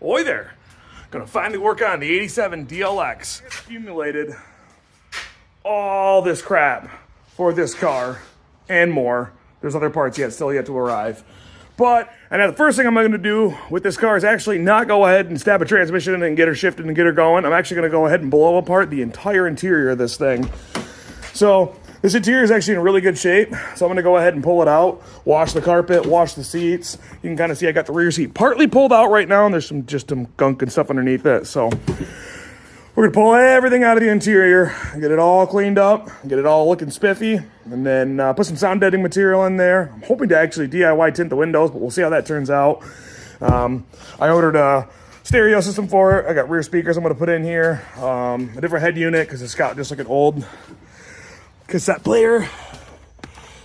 Oi there! Gonna finally work on the 87 DLX. Accumulated all this crap for this car and more. There's other parts still yet to arrive. And the first thing I'm gonna do with this car is actually not go ahead and stab a transmission in and get her shifted and get her going. I'm actually gonna go ahead and blow apart the entire interior of this thing. So this interior is actually in really good shape. So I'm gonna go ahead and pull it out, wash the carpet, wash the seats. You can kind of see I got the rear seat partly pulled out right now, and there's just some gunk and stuff underneath it. So we're gonna pull everything out of the interior, get it all cleaned up, get it all looking spiffy, and then put some sound deadening material in there. I'm hoping to actually DIY tint the windows, but we'll see how that turns out. I ordered a stereo system for it. I got rear speakers I'm gonna put in here, a different head unit because it's got just like an old cassette player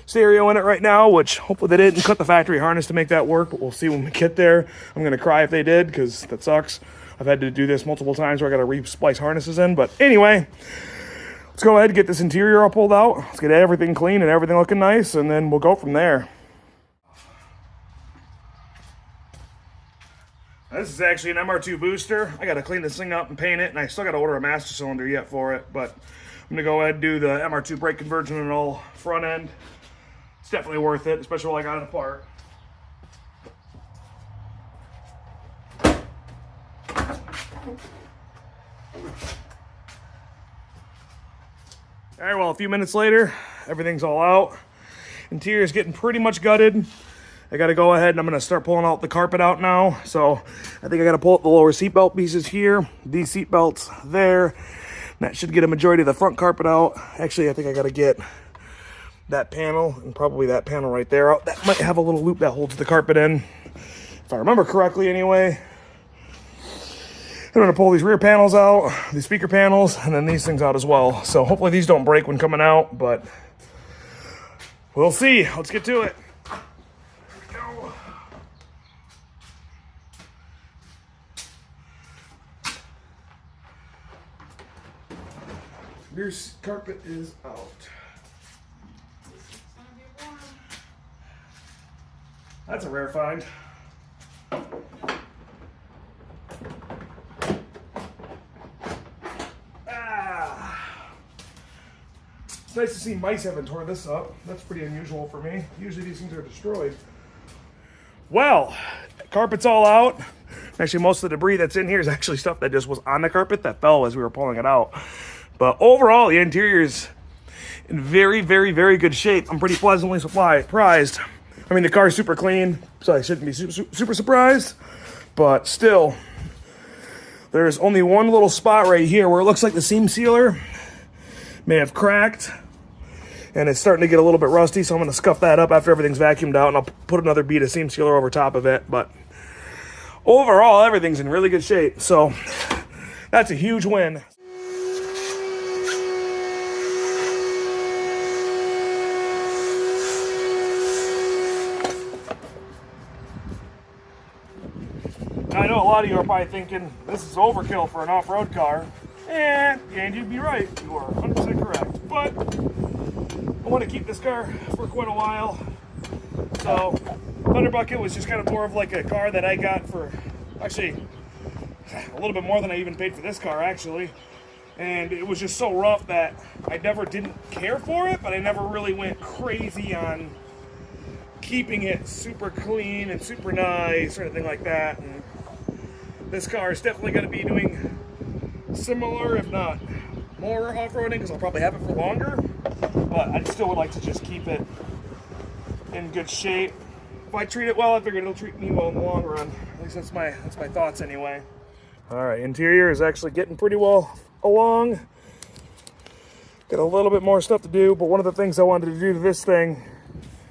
stereo in it right now, which hopefully they didn't cut the factory harness to make that work, but we'll see when we get there. I'm gonna cry if they did, because that sucks. I've had to do this multiple times where I gotta re-splice harnesses in, but anyway, let's go ahead and get this interior all pulled out. Let's get everything clean and everything looking nice, and then we'll go from there. This is actually an MR2 booster. I gotta clean this thing up and paint it, and I still gotta order a master cylinder yet for it, but I'm gonna go ahead and do the MR2 brake conversion and all front end. It's definitely worth it, especially while I got it apart. All right, well, a few minutes later, everything's all out. Interior's getting pretty much gutted. I gotta go ahead and I'm gonna start pulling out the carpet out now. So I think I gotta pull up the lower seatbelt pieces here, these seatbelts there. That should get a majority of the front carpet out. Actually, I think I gotta get that panel and probably that panel right there out. That might have a little loop that holds the carpet in, if I remember correctly anyway. I'm gonna pull these rear panels out, these speaker panels, and then these things out as well. So hopefully these don't break when coming out, but we'll see. Let's get to it. Here we go. Rear carpet is out. That's a rare find. It's nice to see mice haven't torn this up. That's pretty unusual for me. Usually these things are destroyed. Well, carpet's all out. Actually, most of the debris that's in here is actually stuff that just was on the carpet that fell as we were pulling it out. But overall, the interior is in very, very, very good shape. I'm pretty pleasantly surprised. I mean, the car's super clean, so I shouldn't be super surprised. But still, there's only one little spot right here where it looks like the seam sealer may have cracked. And it's starting to get a little bit rusty, so I'm going to scuff that up after everything's vacuumed out, and I'll put another bead of seam sealer over top of it. But overall, everything's in really good shape. So that's a huge win. I know a lot of you are probably thinking, this is overkill for an off-road car. And you'd be right. You are 100% correct. But I want to keep this car for quite a while. So Thunder Bucket was just kind of more of like a car that I got for, actually, a little bit more than I even paid for this car, actually. And it was just so rough that I never didn't care for it, but I never really went crazy on keeping it super clean and super nice or anything like that. And this car is definitely going to be doing similar, if not more, off-roading, because I'll probably have it for longer. But I still would like to just keep it in good shape. If I treat it well, I figure it'll treat me well in the long run. At least that's my thoughts anyway. All right, interior is actually getting pretty well along. Got a little bit more stuff to do, but one of the things I wanted to do to this thing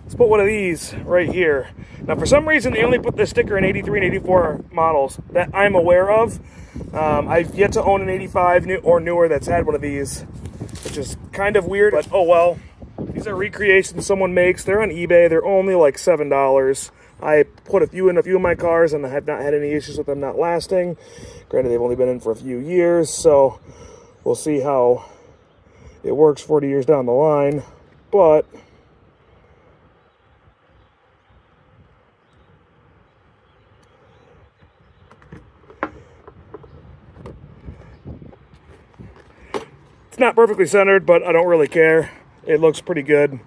is put one of these right here. Now, for some reason, they only put this sticker in 83 and 84 models that I'm aware of. I've yet to own an 85 or newer that's had one of these, which is kind of weird, but oh well. These are recreations someone makes. They're on eBay. They're only like $7. I put a few in a few of my cars, and I have not had any issues with them not lasting. Granted, they've only been in for a few years, so we'll see how it works 40 years down the line. But It's not perfectly centered, but I don't really care. It looks pretty good.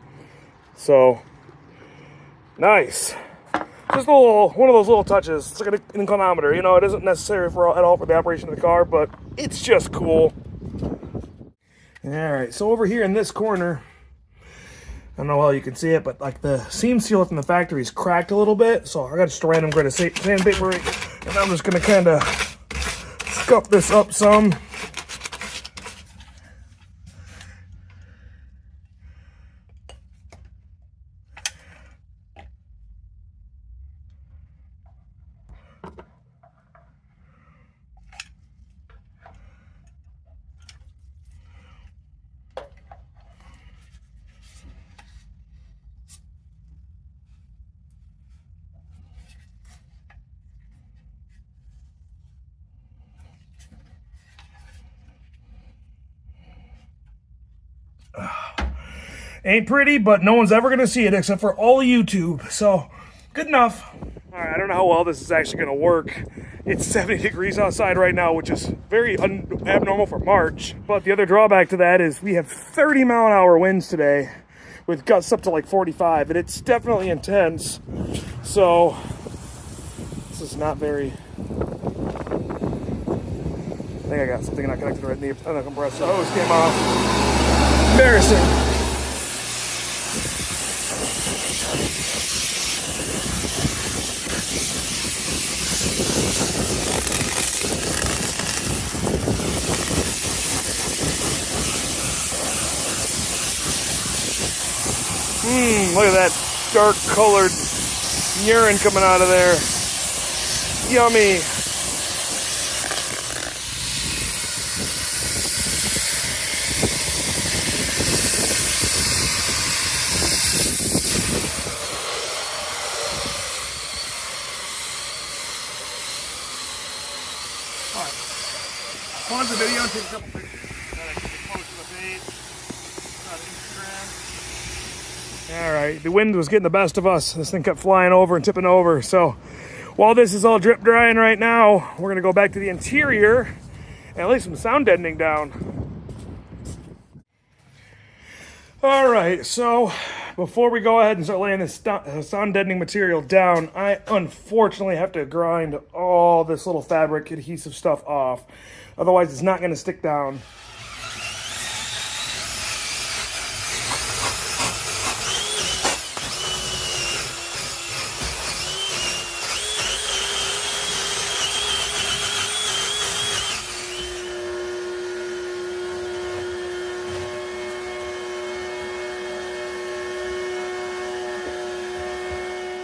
So, nice. Just a little, one of those little touches. It's like an inclinometer, you know, it isn't necessary at all for the operation of the car, but it's just cool. All right, so over here in this corner, I don't know how you can see it, but like the seam sealer from the factory is cracked a little bit. So I got just a random grit of sandpaper, and I'm just gonna kind of scuff this up some. Ain't pretty, but no one's ever gonna see it except for all of YouTube, so good enough. All right, I don't know how well this is actually gonna work. It's 70 degrees outside right now, which is very abnormal for March. But the other drawback to that is we have 30-mile-an-hour winds today with gusts up to like 45, and it's definitely intense. So this is not very... I think I got something not connected right in the compressor. The hose came off. Embarrassing. Look at that dark colored urine coming out of there. Yummy. All right. Pause the video and take a couple pictures. That I can post to the page. On Instagram. All right, the wind was getting the best of us. This thing kept flying over and tipping over. So while this is all drip drying right now, we're gonna go back to the interior and lay some sound deadening down. All right, so before we go ahead and start laying this sound deadening material down, I unfortunately have to grind all this little fabric adhesive stuff off. Otherwise, it's not gonna stick down.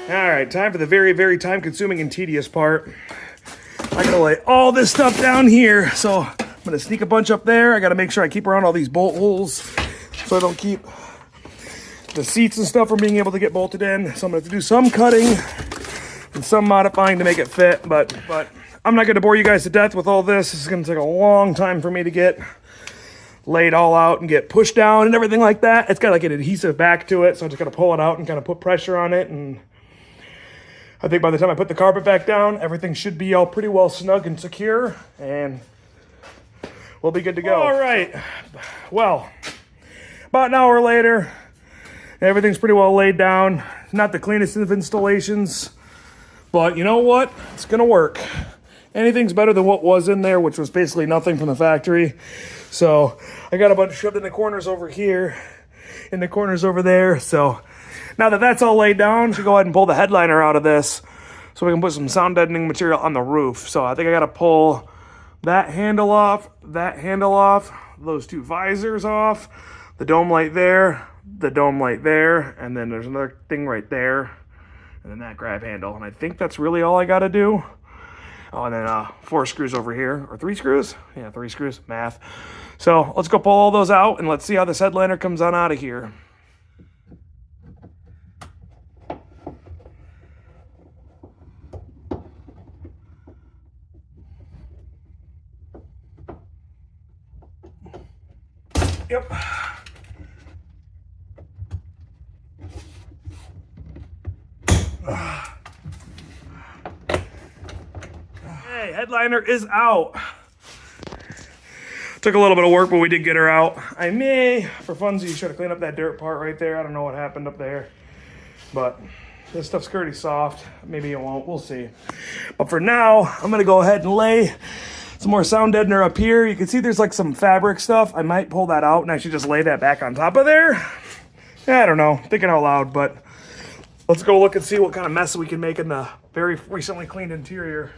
All right, time for the very, very time-consuming and tedious part. I gotta lay all this stuff down here, so I'm gonna sneak a bunch up there. I gotta make sure I keep around all these bolt holes so I don't keep the seats and stuff from being able to get bolted in. So I'm gonna have to do some cutting and some modifying to make it fit, but I'm not gonna bore you guys to death with all this. This is gonna take a long time for me to get laid all out and get pushed down and everything like that. It's got like an adhesive back to it, so I just gotta pull it out and kind of put pressure on it, and I think by the time I put the carpet back down, everything should be all pretty well snug and secure, and we'll be good to go. All right, well, about an hour later, everything's pretty well laid down. Not the cleanest of installations, but you know what? It's gonna work. Anything's better than what was in there, which was basically nothing from the factory. So I got a bunch shoved in the corners over here, in the corners over there, so now that that's all laid down, we should go ahead and pull the headliner out of this so we can put some sound deadening material on the roof. So I think I got to pull that handle off, those two visors off, the dome light there, and then there's another thing right there, and then that grab handle. And I think that's really all I got to do. Oh, and then 4 screws over here, or 3 screws? Yeah, 3 screws, math. So let's go pull all those out and let's see how this headliner comes on out of here. Yep. Hey, headliner is out. Took a little bit of work, but we did get her out. I may, for funsies, try to clean up that dirt part right there. I don't know what happened up there, but this stuff's pretty soft. Maybe it won't, we'll see. But for now, I'm gonna go ahead and lay some more sound deadener up here. You can see there's like some fabric stuff. I might pull that out and actually just lay that back on top of there. Yeah, I don't know, thinking out loud, but let's go look and see what kind of mess we can make in the very recently cleaned interior.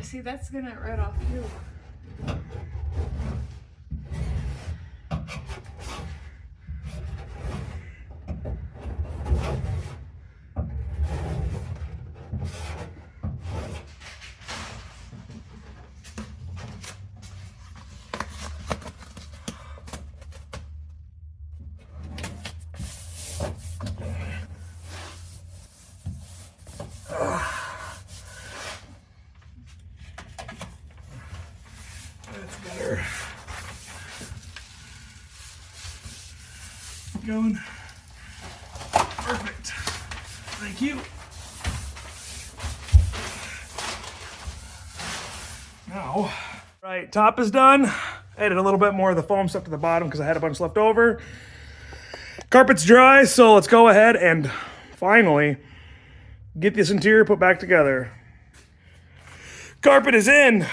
See, that's gonna right off too. Better. Going. Perfect. Thank you. Now, right, top is done. Added a little bit more of the foam stuff to the bottom because I had a bunch left over. Carpet's dry, so let's go ahead and finally get this interior put back together. Carpet is in.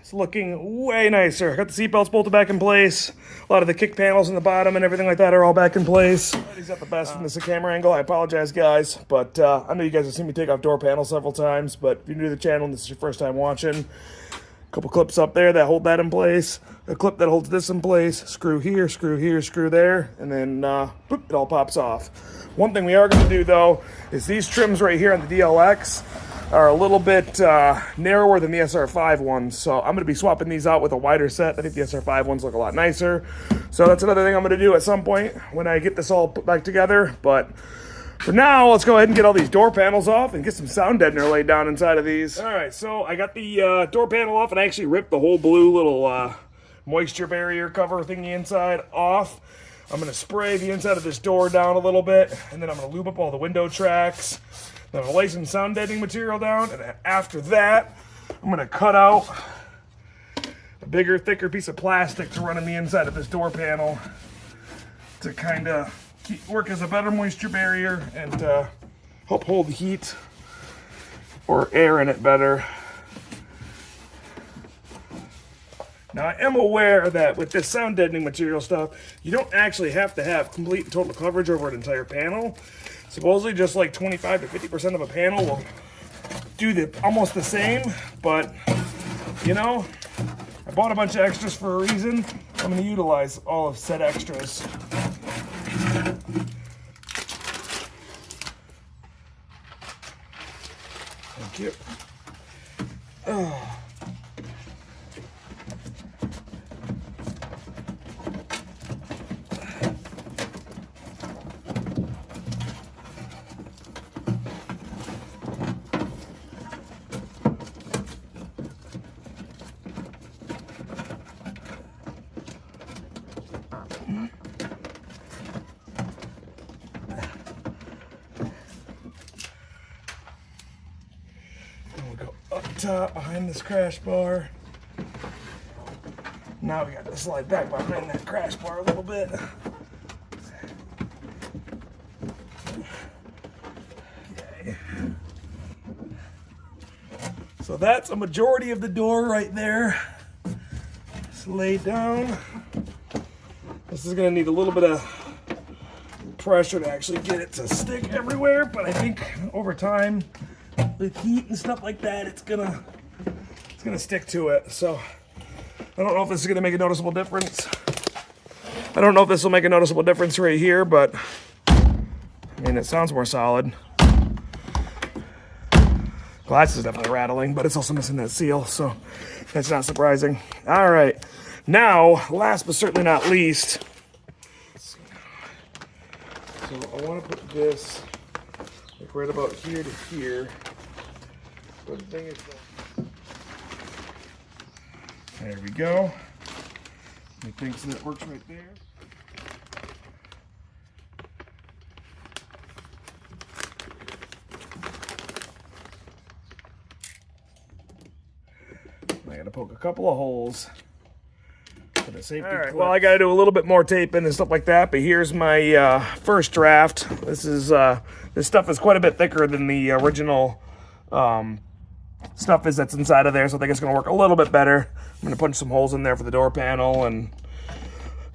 It's looking way nicer. Got the seat belts bolted back in place. A lot of the kick panels in the bottom and everything like that are all back in place. He's got the best from this camera angle. I apologize, guys, but I know you guys have seen me take off door panels several times, but if you're new to the channel and this is your first time watching, a couple clips up there that hold that in place, a clip that holds this in place, screw here, screw there, and then boop, it all pops off. One thing we are going to do, though, is these trims right here on the DLX are a little bit narrower than the SR5 ones, so I'm going to be swapping these out with a wider set. I think the SR5 ones look a lot nicer, so that's another thing I'm going to do at some point when I get this all put back together. But for now, let's go ahead and get all these door panels off and get some sound deadener laid down inside of these. All right, so I got the door panel off, and I actually ripped the whole blue little moisture barrier cover thingy inside off. I'm going to spray the inside of this door down a little bit, and then I'm going to lube up all the window tracks. Then I'm going to lay some sound deadening material down, and then after that, I'm going to cut out a bigger, thicker piece of plastic to run in the inside of this door panel to kind of work as a better moisture barrier and help hold the heat or air in it better. Now, I am aware that with this sound deadening material stuff, you don't actually have to have complete and total coverage over an entire panel. Supposedly just like 25 to 50% of a panel will do almost the same, but you know, I bought a bunch of extras for a reason. I'm going to utilize all of said extras. Thank you. Oh. Top behind this crash bar. Now we got to slide back behind that crash bar a little bit. Okay. So that's a majority of the door right there. Just laid down. This is going to need a little bit of pressure to actually get it to stick everywhere, but I think over time, with heat and stuff like that, it's gonna stick to it. So I don't know if this is gonna make a noticeable difference. I don't know if this will make a noticeable difference right here, but I mean, it sounds more solid. Glass is definitely rattling, but it's also missing that seal, so that's not surprising. All right, now last but certainly not least, so I want to put this like right about here to here. Good thing it's there we go. He thinks that works right there. I gotta poke a couple of holes for the safety. All right, well, I gotta do a little bit more taping and stuff like that, but here's my first draft. This stuff is quite a bit thicker than the original stuff that's inside of there, so I think it's gonna work a little bit better. I'm gonna punch some holes in there for the door panel and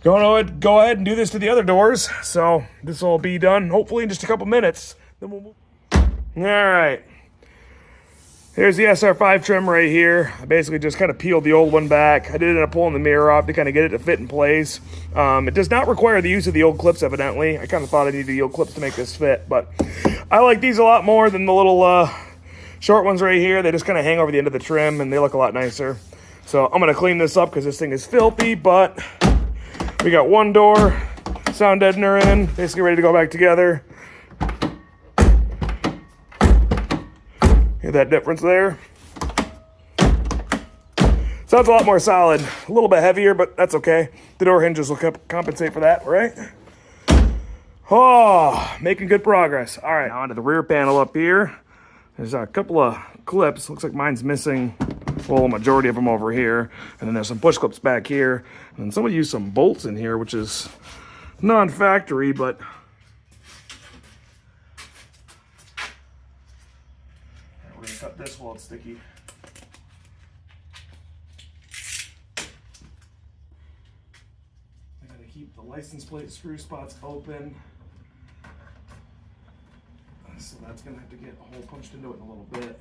go ahead and do this to the other doors. So this will be done hopefully in just a couple minutes. Then we'll move. All right. Here's the SR5 trim right here. I basically just kind of peeled the old one back. I did end up pulling the mirror off to kind of get it to fit in place. It does not require the use of the old clips, evidently. I kind of thought I needed the old clips to make this fit, but I like these a lot more than the little short ones right here. They just kind of hang over the end of the trim, and they look a lot nicer. So I'm going to clean this up because this thing is filthy, but we got one door, sound deadener in, basically ready to go back together. Hear that difference there? Sounds a lot more solid. A little bit heavier, but that's okay. The door hinges will compensate for that, right? Oh, making good progress. All right, now onto the rear panel up here. There's a couple of clips. Looks like mine's missing, well, a majority of them over here. And then there's some push clips back here. And then somebody used some bolts in here, which is non-factory, but we're gonna cut this while it's sticky. I gotta keep the license plate screw spots open. So that's gonna have to get a hole punched into it in a little bit.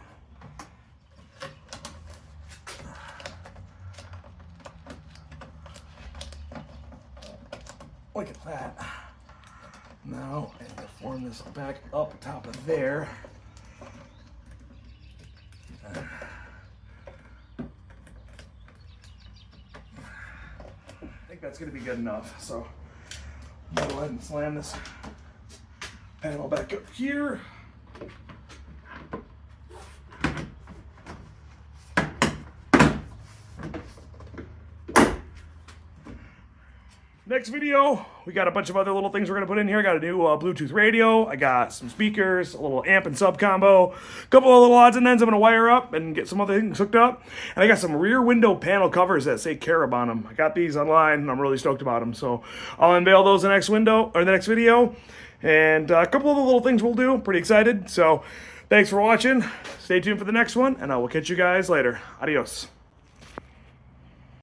Look at that. Now I have to form this back up top of there. I think that's going to be good enough. So I'm going to go ahead and slam this panel back up here. Next video, we got a bunch of other little things we're going to put in here. I got a new Bluetooth radio. I got some speakers, a little amp and sub combo, a couple of little odds and ends I'm going to wire up and get some other things hooked up. And I got some rear window panel covers that say Carob on them. I got these online and I'm really stoked about them. So I'll unveil those in the next video. And a couple of the little things we'll do. Pretty excited. So thanks for watching. Stay tuned for the next one and I will catch you guys later. Adios.